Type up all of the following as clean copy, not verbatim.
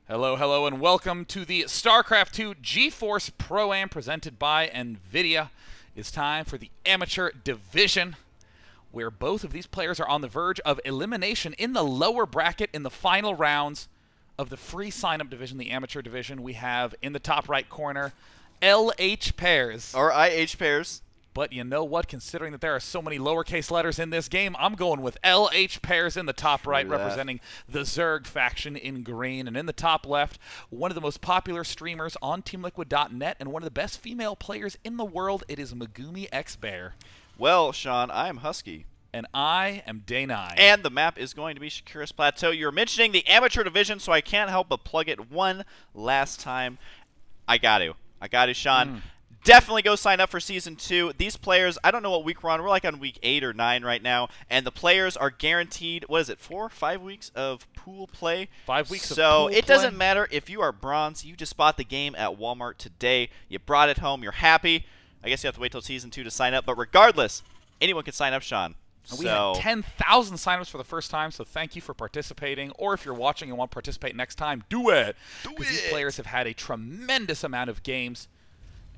Hello, hello, and welcome to the StarCraft 2 GeForce Pro-Am presented by NVIDIA. It's time for the Amateur Division, where both of these players are on the verge of elimination in the lower bracket in the final rounds of the free sign-up division, the Amateur Division. We have in the top right corner, Ihpares. Or Ihpares. But you know what? Considering that there are so many lowercase letters in this game, I'm going with Ihpares in the top right, representing the Zerg faction in green. And in the top left, one of the most popular streamers on TeamLiquid.net and one of the best female players in the world. It is Megumixbear. Well, Sean, I am Husky. And I am Day9. And the map is going to be Ihpares Plateau. You're mentioning the Amateur Division, so I can't help but plug it one last time. I got to, Sean. Definitely go sign up for Season 2. These players, I don't know what week we're on. We're like on week 8 or 9 right now. And the players are guaranteed, what is it, 4 or 5 weeks of pool play? 5 weeks of pool So play. it doesn't matter if you are bronze. You just bought the game at Walmart today. You brought it home. You're happy. I guess you have to wait till Season 2 to sign up. But regardless, anyone can sign up, Sean. And we had 10,000 signups for the first time, so thank you for participating. Or if you're watching and want to participate next time, do it. Because these players have had a tremendous amount of games.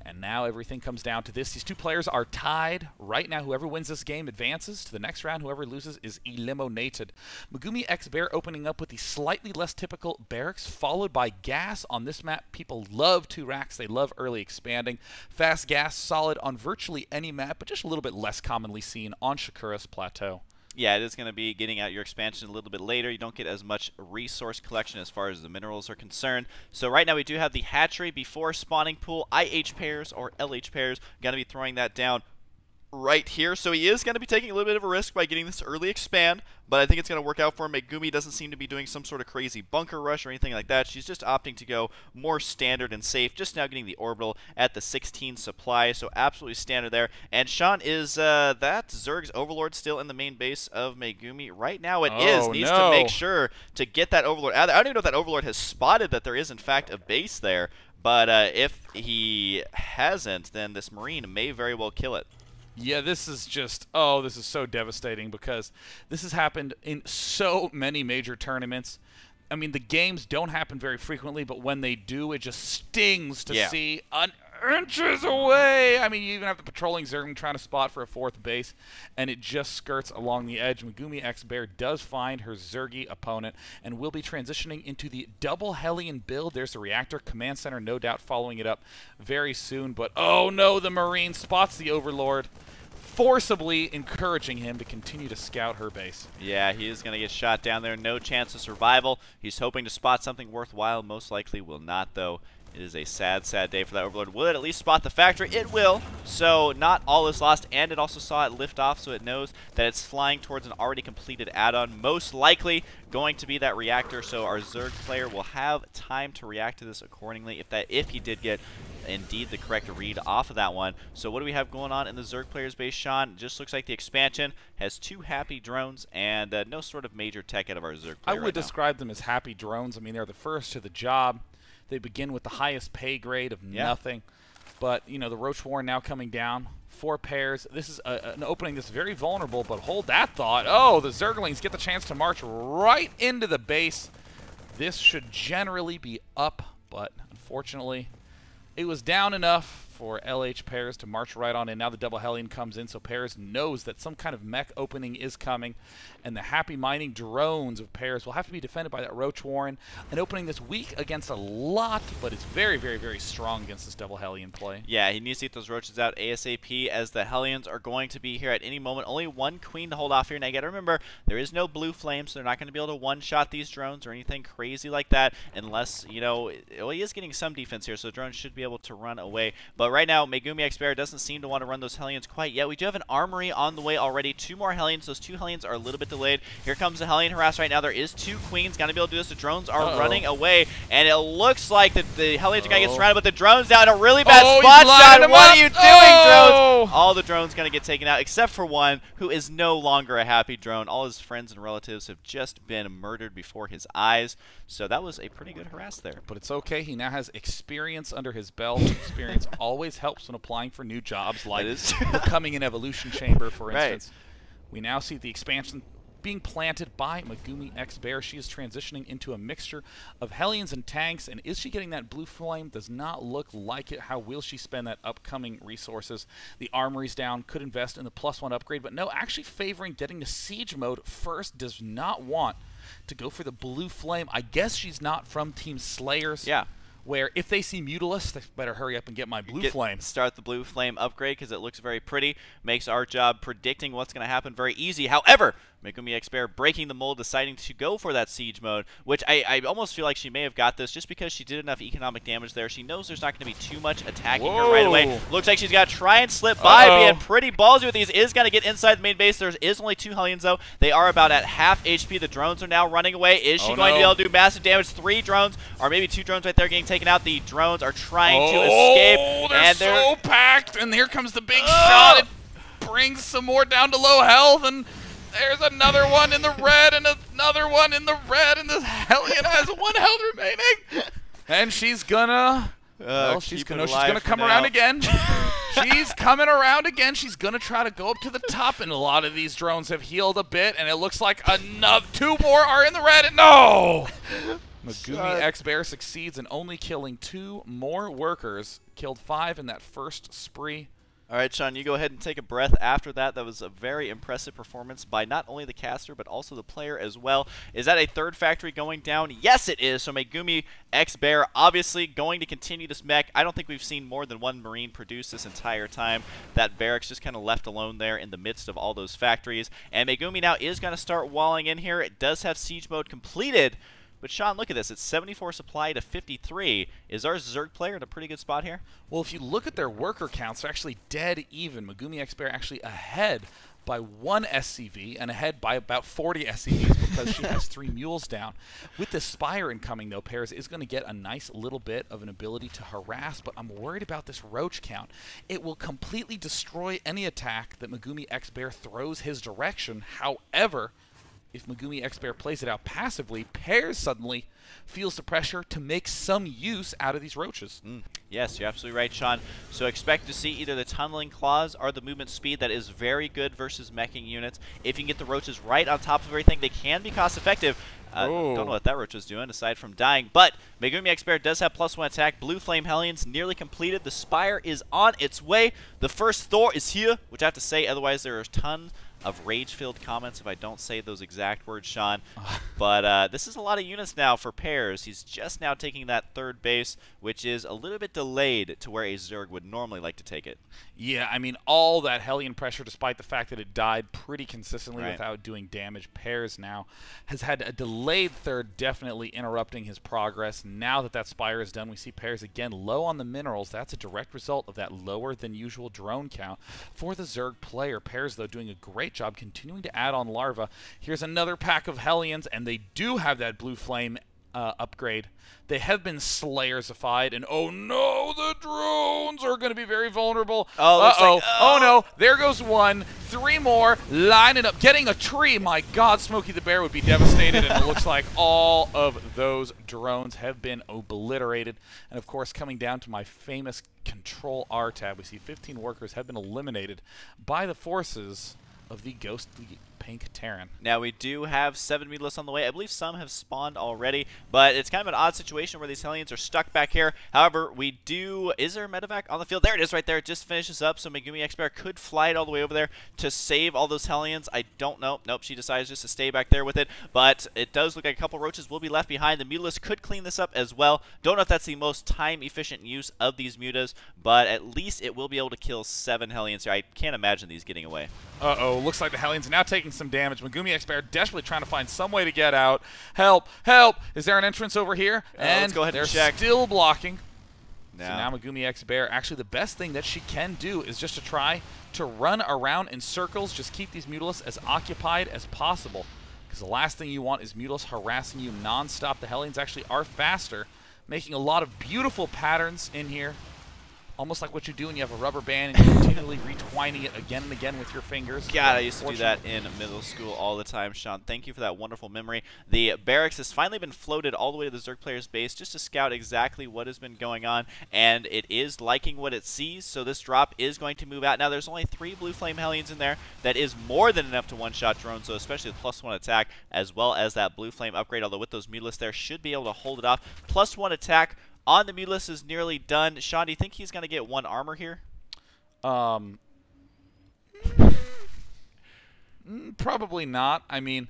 And now everything comes down to this. These two players are tied right now. Whoever wins this game advances to the next round. Whoever loses is eliminated. Megumixbear opening up with the slightly less typical barracks, followed by gas. On this map, people love 2 racks. They love early expanding. Fast gas, solid on virtually any map, but just a little bit less commonly seen on Ihpares Plateau. Yeah, it is going to be getting out your expansion a little bit later. You don't get as much resource collection as far as the minerals are concerned. So right now we do have the hatchery before spawning pool. Ihpares or Ihpares going to be throwing that down right here. So he is going to be taking a little bit of a risk by getting this early expand, but I think it's going to work out for him. Megumi doesn't seem to be doing some sort of crazy bunker rush or anything like that. She's just opting to go more standard and safe, just now getting the orbital at the 16 supply, so absolutely standard there. And Sean, is that Zerg's Overlord still in the main base of Megumi? Right now it is. Needs to make sure to get that Overlord out. I don't even know if that Overlord has spotted that there is in fact a base there, but if he hasn't, then this Marine may very well kill it. Yeah, this is just, oh, this is so devastating because this has happened in so many major tournaments. I mean, the games don't happen very frequently, but when they do, it just stings to see inches away. I mean, you even have the patrolling Zerg trying to spot for a 4th base, and it just skirts along the edge. Megumixbear does find her Zergy opponent and will be transitioning into the double Hellion build. There's the reactor command center, no doubt following it up very soon. But, oh no, the Marine spots the Overlord, forcibly encouraging him to continue to scout her base. Yeah, he is going to get shot down there. No chance of survival. He's hoping to spot something worthwhile. Most likely will not, though. It is a sad, sad day for that Overlord. Will it at least spot the factory? It will. So not all is lost, and it also saw it lift off, so it knows that it's flying towards an already completed add-on. Most likely going to be that reactor, so our Zerg player will have time to react to this accordingly if he did get indeed the correct read off of that one. So what do we have going on in the Zerg player's base, Sean? Just looks like the expansion has 2 happy drones and no sort of major tech out of our Zerg player. I would describe them as happy drones. I mean, they're the first to the job. They begin with the highest pay grade of nothing. But, you know, the Roach Warren now coming down. 4 pairs. This is an opening that's very vulnerable, but hold that thought. Oh, the Zerglings get the chance to march right into the base. This should generally be up, but unfortunately, it was down enough for Ihpares to march right on in. Now the double Hellion comes in, so Pares knows that some kind of mech opening is coming, and the happy mining drones of Pares will have to be defended by that Roach Warren. An opening that's weak against a lot, but it's very, very, very strong against this double Hellion play. Yeah, he needs to get those Roaches out ASAP, as the Hellions are going to be here at any moment. Only 1 Queen to hold off here. Now you gotta remember, there is no blue flame, so they're not going to be able to one-shot these drones or anything crazy like that, unless, you know, well, he is getting some defense here, so the drones should be able to run away. But right now, Megumixbear doesn't seem to want to run those Hellions quite yet. We do have an armory on the way already. 2 more Hellions. Those 2 Hellions are a little bit delayed. Here comes the Hellion harass right now. There is 2 Queens. Got to be able to do this. The drones are running away, and it looks like that the Hellions are going to get surrounded, but the drones down in a really bad spot shot. What are you doing, drones? All the drones going to get taken out, except for one who is no longer a happy drone. All his friends and relatives have just been murdered before his eyes. So that was a pretty good harass there. But it's okay. He now has experience under his belt. Experience always helps when applying for new jobs, like becoming an evolution chamber, for instance. We now see the expansion being planted by Megumixbear. She is transitioning into a mixture of Hellions and tanks, and is she getting that blue flame? Does not look like it. How will she spend that upcoming resources? The armory's down, could invest in the +1 upgrade, but no, actually favoring getting to siege mode first. Does not want to go for the blue flame. I guess she's not from Team Slayers. Yeah. Where if they see Mutalisk, they better hurry up and get my blue flame. Start the blue flame upgrade because it looks very pretty. Makes our job predicting what's going to happen very easy. However, Megumixbear breaking the mold, deciding to go for that siege mode, which I almost feel like she may have got this just because she did enough economic damage there. She knows there's not going to be too much attacking her right away. Looks like she's got to try and slip by, being pretty ballsy with these. Is going to get inside the main base. There is only 2 Hellions, though. They are about at half HP. The drones are now running away. Is she going to be able to do massive damage? 3 drones, or maybe 2 drones right there getting taken out. The drones are trying to escape. They're so packed, and here comes the big shot. It brings some more down to low health, and there's another one in the red, and another one in the red, and this Hellion has 1 health remaining. And she's gonna, well, she's gonna come around again. She's coming around again. She's gonna try to go up to the top, and a lot of these drones have healed a bit, and it looks like another 2 more are in the red, and no! Megumixbear succeeds in only killing 2 more workers. Killed 5 in that first spree. All right, Sean, you go ahead and take a breath after that. That was a very impressive performance by not only the caster, but also the player as well. Is that a 3rd factory going down? Yes, it is. So Megumixbear obviously going to continue this mech. I don't think we've seen more than 1 Marine produce this entire time. That barracks just kind of left alone there in the midst of all those factories. And Megumi now is going to start walling in here. It does have siege mode completed. But, Sean, look at this. It's 74 supply to 53. Is our Zerg player in a pretty good spot here? Well, if you look at their worker counts, they're actually dead even. Megumixbear actually ahead by 1 SCV and ahead by about 40 SCVs because she has 3 mules down. With the Spire incoming, though, Pairs is going to get a nice little bit of an ability to harass, but I'm worried about this Roach count. It will completely destroy any attack that Megumixbear throws his direction. However, if Megumixbear plays it out passively, Pairs suddenly feels the pressure to make some use out of these roaches. Yes, you're absolutely right, Sean. So expect to see either the tunneling claws or the movement speed that is very good versus meching units. If you can get the roaches right on top of everything, they can be cost effective. Don't know what that roach was doing aside from dying, but Megumixbear does have +1 attack. Blue Flame Hellions nearly completed. The Spire is on its way. The first Thor is here, which I have to say, otherwise there are tons of rage-filled comments if I don't say those exact words, Sean. But this is a lot of units now for Pairs. He's just now taking that 3rd base, which is a little bit delayed to where a Zerg would normally like to take it. Yeah, I mean, all that Hellion pressure, despite the fact that it died pretty consistently without doing damage. Pairs now has had a delayed 3rd, definitely interrupting his progress. Now that that Spire is done, we see Pairs again low on the minerals. That's a direct result of that lower than usual drone count for the Zerg player. Pairs, though, doing a great job continuing to add on larva. Here's another pack of Hellions, and they do have that blue flame upgrade. They have been Slayersified, and oh no, the drones are going to be very vulnerable. Oh no, there goes 1. 3 more, lining up, getting a tree. My God, Smokey the Bear would be devastated, and it looks like all of those drones have been obliterated. And of course, coming down to my famous Control R tab, we see 15 workers have been eliminated by the forces of the ghostly pink Terran. Now we do have 7 Mutalisks on the way. I believe some have spawned already, but it's kind of an odd situation where these Hellions are stuck back here. However, we do... Is there a medevac on the field? There it is right there. It just finishes up, so Megumixbear could fly it all the way over there to save all those Hellions. I don't know. Nope, she decides just to stay back there with it, but it does look like a couple roaches will be left behind. The Mutalisk could clean this up as well. Don't know if that's the most time-efficient use of these mutas, but at least it will be able to kill 7 Hellions here. I can't imagine these getting away. Looks like the Hellions are now taking some damage. Megumixbear desperately trying to find some way to get out. Help! Help! Is there an entrance over here? And let's go ahead and check. They're still blocking. So now Megumixbear, actually the best thing that she can do is just to try to run around in circles, just keep these Mutalisks as occupied as possible. Because the last thing you want is Mutalisks harassing you non-stop. The Hellions actually are faster, making a lot of beautiful patterns in here. almost like what you do when you have a rubber band and you're continually retwining it again and again with your fingers. God, I used to do that in middle school all the time, Sean. Thank you for that wonderful memory. The barracks has finally been floated all the way to the Zerg player's base just to scout exactly what has been going on, and it is liking what it sees, so this drop is going to move out. Now, there's only 3 Blue Flame Hellions in there. That is more than enough to one-shot drones, so especially with +1 attack, as well as that Blue Flame upgrade, although with those Mutalisks there, should be able to hold it off. +1 attack on the Mutalisks is nearly done. Sean, do you think he's going to get 1 armor here? Probably not. I mean,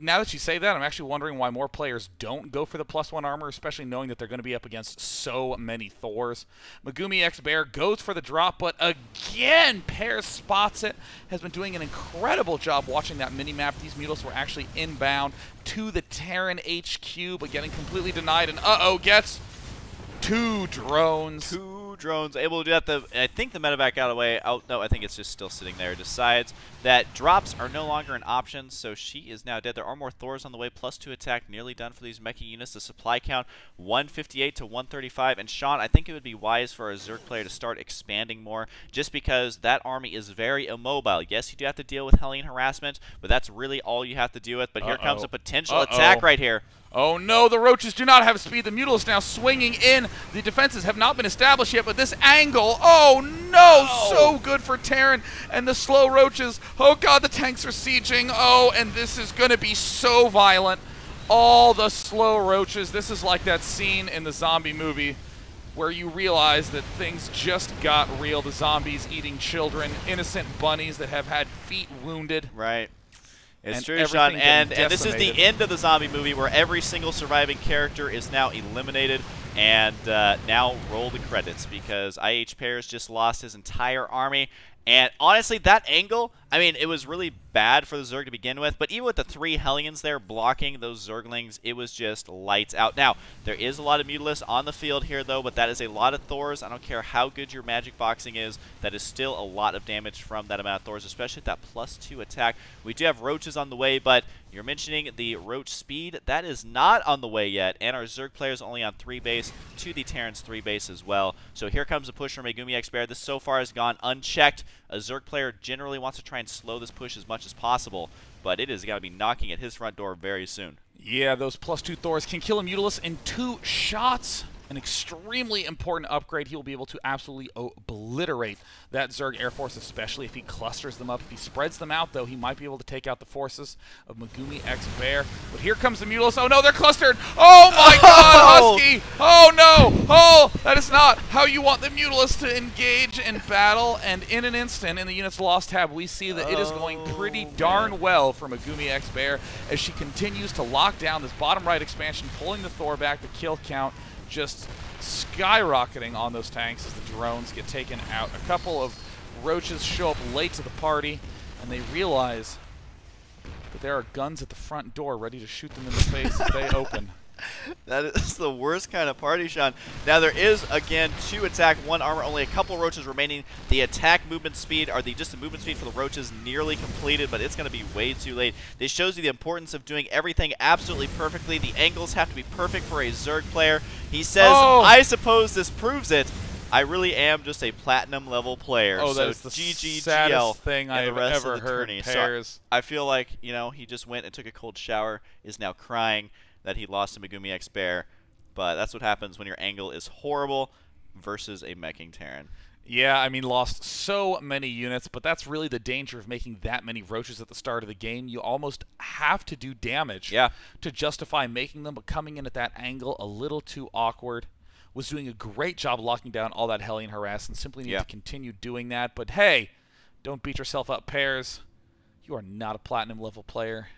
now that you say that, I'm actually wondering why more players don't go for the +1 armor, especially knowing that they're going to be up against so many Thors. Megumixbear goes for the drop, but again, Ihpares spots it. Has been doing an incredible job watching that mini-map. These Mutalisks were actually inbound to the Terran HQ, but getting completely denied, and gets 2 drones. 2 drones, able to do that. I think the medevac got away. Oh, no, I think it's just still sitting there. Decides that drops are no longer an option, so she is now dead. There are more Thors on the way, +2 attack, nearly done for these mecha units. The supply count, 158 to 135. And Sean, I think it would be wise for a Zerg player to start expanding more, just because that army is very immobile. Yes, you do have to deal with Hellion harassment, but that's really all you have to deal with. But here comes a potential attack right here. Oh no, the Roaches do not have speed. The Mutalisks now swinging in. The defenses have not been established yet, but this angle, oh no, so good for Terran. And the slow Roaches, oh god, the tanks are sieging. Oh, and this is going to be so violent. All the slow Roaches. This is like that scene in the zombie movie where you realize that things just got real. The zombies eating children, innocent bunnies that have had feet wounded. Right. It's true, Sean, and this is the end of the zombie movie where every single surviving character is now eliminated, and now roll the credits because Ihpares just lost his entire army. And honestly, that angle, I mean, it was really bad for the Zerg to begin with, but even with the 3 Hellions there blocking those Zerglings, it was just lights out. Now, there is a lot of Mutalisks on the field here, though, but that is a lot of Thors. I don't care how good your magic boxing is, that is still a lot of damage from that amount of Thors, especially with that +2 attack. We do have Roaches on the way, but you're mentioning the Roach speed. That is not on the way yet, and our Zerg players only on 3 base to the Terran's 3 base as well. So here comes a push from Megumixbear. This so far has gone unchecked. A Zerg player generally wants to try and slow this push as much as possible, but it is going to be knocking at his front door very soon. Yeah, those +2 Thors can kill a Mutalisk in 2 shots. An extremely important upgrade. He will be able to absolutely obliterate that Zerg Air Force, especially if he clusters them up. If he spreads them out, though, he might be able to take out the forces of Megumixbear. But here comes the Mutalisks. Oh, no, they're clustered. Oh, my God, Husky. Oh, no. Oh, that is not how you want the Mutalisks to engage in battle. And in an instant, in the unit's lost tab, we see that it is going pretty darn well for Megumixbear as she continues to lock down this bottom right expansion, pulling the Thor back. The kill count just skyrocketing on those tanks as the drones get taken out. A couple of Roaches show up late to the party, and they realize that there are guns at the front door ready to shoot them in the face as they open. That is the worst kind of party, Sean. Now there is, again, 2 attack, 1 armor, only a couple Roaches remaining. The attack movement speed, or just the movement speed for the Roaches nearly completed, but it's going to be way too late. This shows you the importance of doing everything absolutely perfectly. The angles have to be perfect for a Zerg player. He says, I suppose this proves it. I really am just a platinum level player. Oh, that is the saddest thing I've ever heard. So I feel like, you know, he just went and took a cold shower, is now crying that he lost to Megumixbear, but that's what happens when your angle is horrible versus a meching Terran. Yeah, I mean, lost so many units, but that's really the danger of making that many Roaches at the start of the game. You almost have to do damage to justify making them, but coming in at that angle a little too awkward. Was doing a great job locking down all that Hellion harass and simply need to continue doing that. But hey, don't beat yourself up, Ihpares. You are not a platinum level player.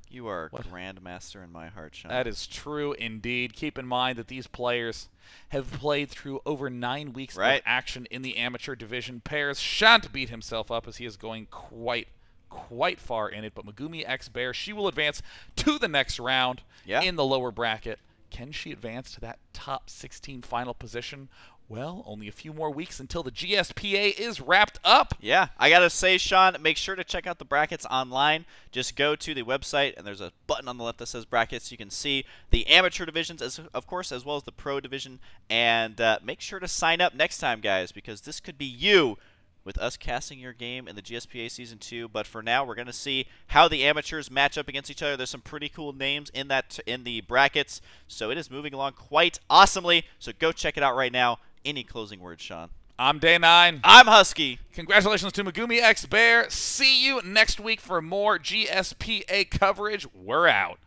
You are a grandmaster in my heart, Sean. That is true indeed. Keep in mind that these players have played through over 9 weeks of action in the amateur division. Ihpares shan't beat himself up as he is going quite far in it. But Megumixbear, she will advance to the next round in the lower bracket. Can she advance to that top 16 final position, Well, only a few more weeks until the GSPA is wrapped up. Yeah, I got to say, Sean, make sure to check out the brackets online. Just go to the website, and there's a button on the left that says brackets. You can see the amateur divisions, of course, as well as the pro division. And make sure to sign up next time, guys, because this could be you with us casting your game in the GSPA Season 2. But for now, we're going to see how the amateurs match up against each other. There's some pretty cool names in the brackets, so it is moving along quite awesomely. So go check it out right now. Any closing words, Sean? I'm Day 9. I'm Husky. Congratulations to Megumixbear. See you next week for more GSPA coverage. We're out.